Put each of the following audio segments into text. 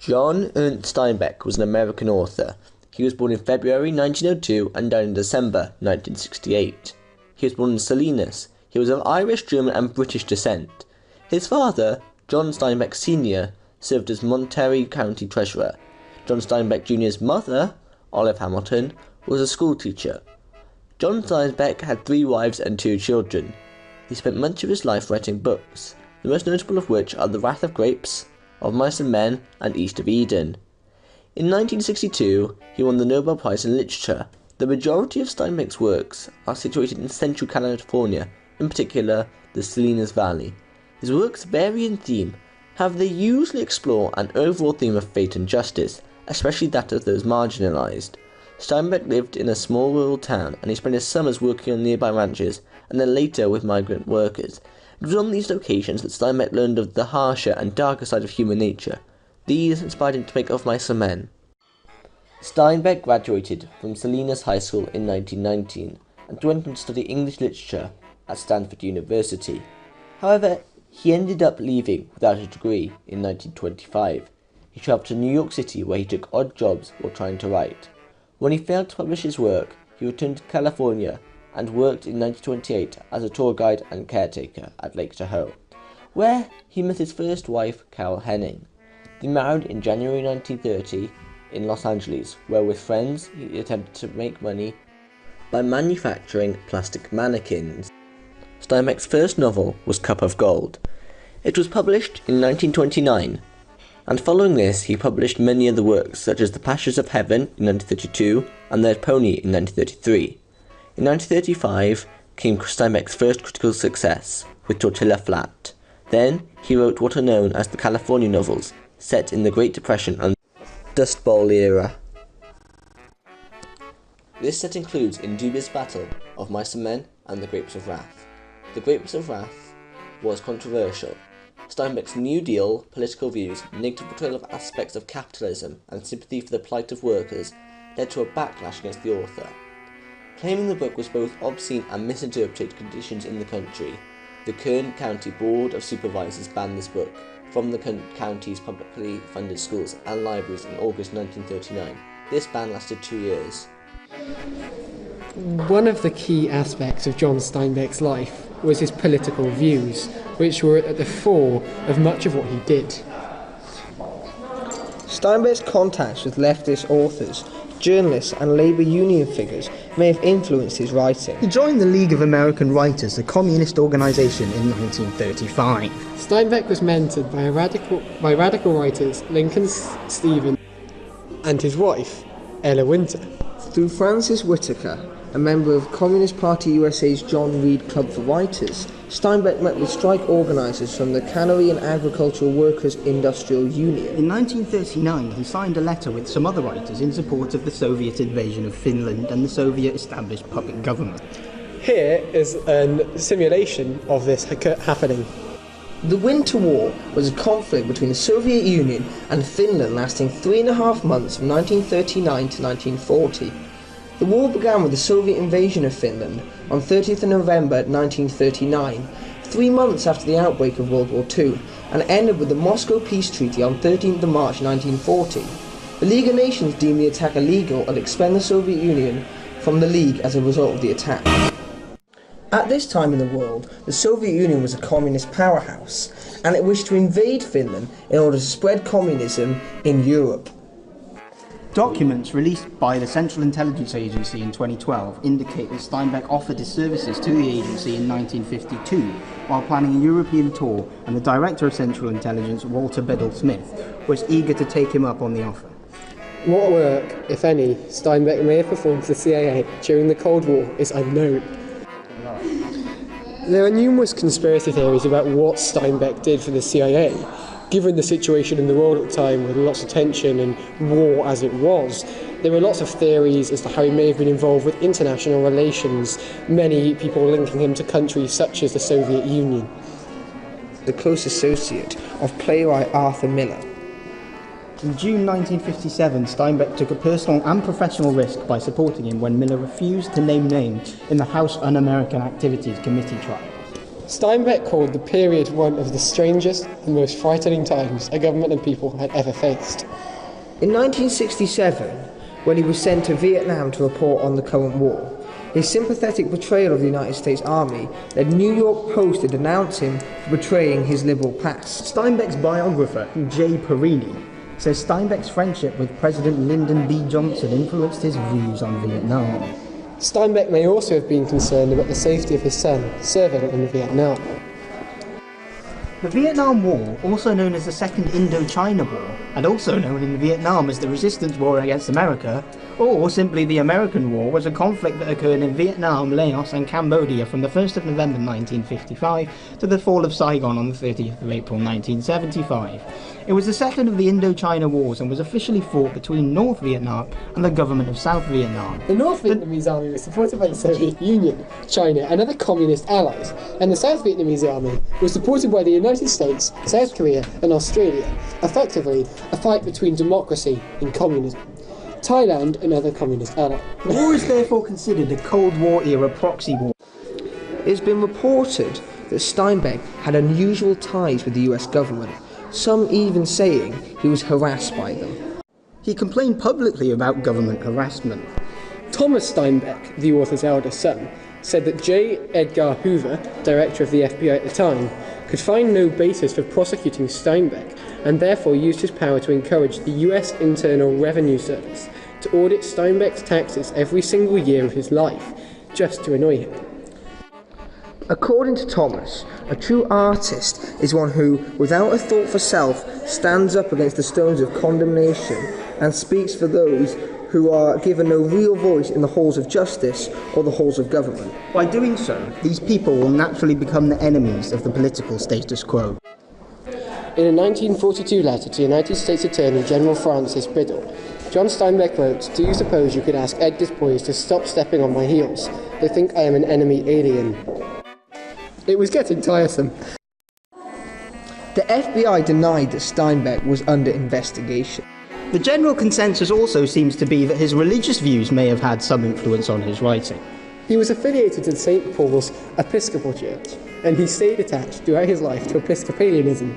John Ernst Steinbeck was an American author. He was born in February 1902 and died in December 1968. He was born in Salinas. He was of Irish, German and British descent. His father, John Steinbeck Sr., served as Monterey County Treasurer. John Steinbeck Jr.'s mother, Olive Hamilton, was a schoolteacher. John Steinbeck had 3 wives and 2 children. He spent much of his life writing books, the most notable of which are The Wrath of Grapes, Of Mice and Men, and East of Eden. In 1962, he won the Nobel Prize in Literature. The majority of Steinbeck's works are situated in central California, in particular the Salinas Valley. His works vary in theme, however they usually explore an overall theme of fate and justice, especially that of those marginalized. Steinbeck lived in a small rural town, and he spent his summers working on nearby ranches, and then later with migrant workers. It was on these occasions that Steinbeck learned of the harsher and darker side of human nature. These inspired him to make Of Mice and Men. Steinbeck graduated from Salinas High School in 1919 and went on to study English literature at Stanford University. However, he ended up leaving without a degree in 1925. He travelled to New York City, where he took odd jobs while trying to write. When he failed to publish his work, he returned to California and worked in 1928 as a tour guide and caretaker at Lake Tahoe, where he met his first wife, Carol Henning. They married in January 1930 in Los Angeles, where with friends he attempted to make money by manufacturing plastic mannequins. Steinbeck's first novel was Cup of Gold. It was published in 1929, and following this he published many other works such as The Pastures of Heaven in 1932 and Their Pony in 1933. In 1935 came Steinbeck's first critical success with Tortilla Flat. Then he wrote what are known as the California novels, set in the Great Depression and Dust Bowl era. This set includes Indubious Battle, Of Mice and Men, and The Grapes of Wrath. The Grapes of Wrath was controversial. Steinbeck's New Deal political views, negative portrayal of aspects of capitalism, and sympathy for the plight of workers led to a backlash against the author. Claiming the book was both obscene and misinterpreted conditions in the country, the Kern County Board of Supervisors banned this book from the county's publicly funded schools and libraries in August 1939. This ban lasted 2 years. One of the key aspects of John Steinbeck's life was his political views, which were at the fore of much of what he did. Steinbeck's contacts with leftist authors, journalists and labour union figures may have influenced his writing. He joined the League of American Writers, a communist organisation, in 1935. Steinbeck was mentored by radical writers Lincoln Stevens and his wife, Ella Winter. Through Francis Whitaker, a member of Communist Party USA's John Reed Club for Writers, Steinbeck met with strike organisers from the Cannery and Agricultural Workers' Industrial Union. In 1939, he signed a letter with some other writers in support of the Soviet invasion of Finland and the Soviet-established puppet government. Here is a simulation of this happening. The Winter War was a conflict between the Soviet Union and Finland lasting 3.5 months from 1939 to 1940. The war began with the Soviet invasion of Finland on 30th of November 1939, 3 months after the outbreak of World War II, and ended with the Moscow Peace Treaty on 13th of March 1940. The League of Nations deemed the attack illegal and expelled the Soviet Union from the League as a result of the attack. At this time in the world, the Soviet Union was a communist powerhouse, and it wished to invade Finland in order to spread communism in Europe. Documents released by the Central Intelligence Agency in 2012 indicate that Steinbeck offered his services to the agency in 1952 while planning a European tour, and the Director of Central Intelligence, Walter Bedell Smith, was eager to take him up on the offer. What work, if any, Steinbeck may have performed for the CIA during the Cold War is unknown. There are numerous conspiracy theories about what Steinbeck did for the CIA. Given the situation in the world at the time with lots of tension and war as it was, there were lots of theories as to how he may have been involved with international relations, many people linking him to countries such as the Soviet Union. The close associate of playwright Arthur Miller. In June 1957, Steinbeck took a personal and professional risk by supporting him when Miller refused to name names in the House Un-American Activities Committee trial. Steinbeck called the period one of the strangest and most frightening times a government and people had ever faced. In 1967, when he was sent to Vietnam to report on the current war, his sympathetic portrayal of the United States Army led New York Post to denounce him for betraying his liberal past. Steinbeck's biographer, J. Perini, says Steinbeck's friendship with President Lyndon B. Johnson influenced his views on Vietnam. Steinbeck may also have been concerned about the safety of his son serving in Vietnam. The Vietnam War, also known as the Second Indochina War, and also known in Vietnam as the Resistance War against America, or simply the American War, was a conflict that occurred in Vietnam, Laos and Cambodia from the 1st of November 1955 to the fall of Saigon on the 30th of April 1975. It was the second of the Indochina Wars and was officially fought between North Vietnam and the government of South Vietnam. The North Vietnamese army was supported by the Soviet Union, China and other communist allies, and the South Vietnamese army was supported by the United States, South Korea and Australia, effectively a fight between democracy and communism. Thailand and other communist allies. The war is therefore considered a Cold War era proxy war. It has been reported that Steinbeck had unusual ties with the US government, some even saying he was harassed by them. He complained publicly about government harassment. Thomas Steinbeck, the author's eldest son, said that J. Edgar Hoover, director of the FBI at the time, could find no basis for prosecuting Steinbeck and therefore used his power to encourage the US Internal Revenue Service to audit Steinbeck's taxes every single year of his life, just to annoy him. According to Thomas, a true artist is one who, without a thought for self, stands up against the stones of condemnation and speaks for those who are given no real voice in the halls of justice or the halls of government. By doing so, these people will naturally become the enemies of the political status quo. In a 1942 letter to United States Attorney General Francis Biddle, John Steinbeck wrote, "Do you suppose you could ask Edgar's boys to stop stepping on my heels? They think I am an enemy alien." It was getting tiresome. The FBI denied that Steinbeck was under investigation. The general consensus also seems to be that his religious views may have had some influence on his writing. He was affiliated to St. Paul's Episcopal Church, and he stayed attached throughout his life to Episcopalianism.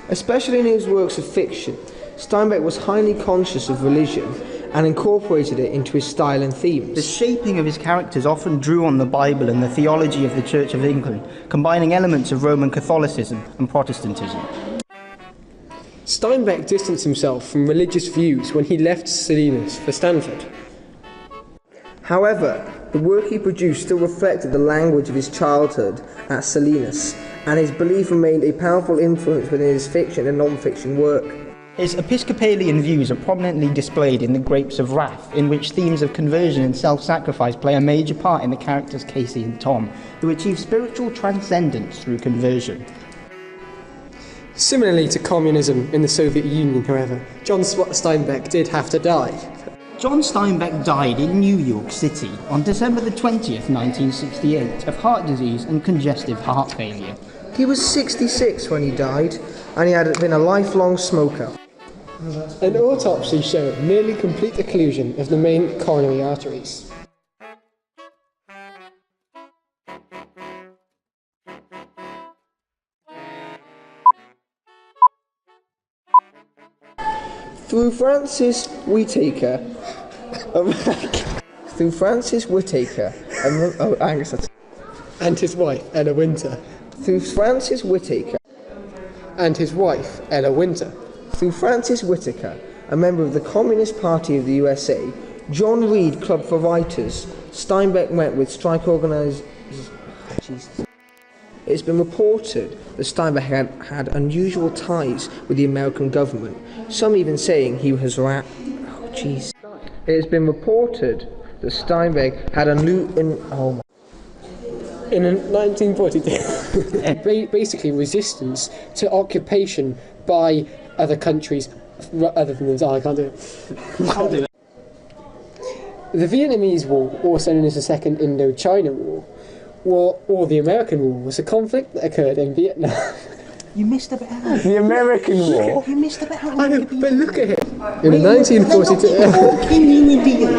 Especially in his works of fiction, Steinbeck was highly conscious of religion and incorporated it into his style and themes. The shaping of his characters often drew on the Bible and the theology of the Church of England, combining elements of Roman Catholicism and Protestantism. Steinbeck distanced himself from religious views when he left Salinas for Stanford. However, the work he produced still reflected the language of his childhood at Salinas, and his belief remained a powerful influence within his fiction and non-fiction work. His Episcopalian views are prominently displayed in The Grapes of Wrath, in which themes of conversion and self-sacrifice play a major part in the characters Casey and Tom, who achieve spiritual transcendence through conversion. Similarly to communism in the Soviet Union, however, John Steinbeck did have to die. John Steinbeck died in New York City on December the 20th, 1968, of heart disease and congestive heart failure. He was 66 when he died, and he had been a lifelong smoker. An autopsy showed nearly complete occlusion of the main coronary arteries. Through Francis Whitaker, And his wife, Ella Winter. Through Francis Whitaker, And his wife, Ella Winter. Through Francis Whitaker, a member of the Communist Party of the USA, John Reed Club for Writers, Steinbeck met with strike organisers. It's been reported that Steinbeck had unusual ties with the American government, some even saying he was It has been reported that Steinbeck had In 1942, basically resistance to occupation by other countries other than the... I can't do it. The Vietnamese War, also known as the Second Indochina War, or the American War, was a conflict that occurred in Vietnam. You missed a bit out. The American War. You missed a bit out. I know, but look at him. In 1942... Can you reveal?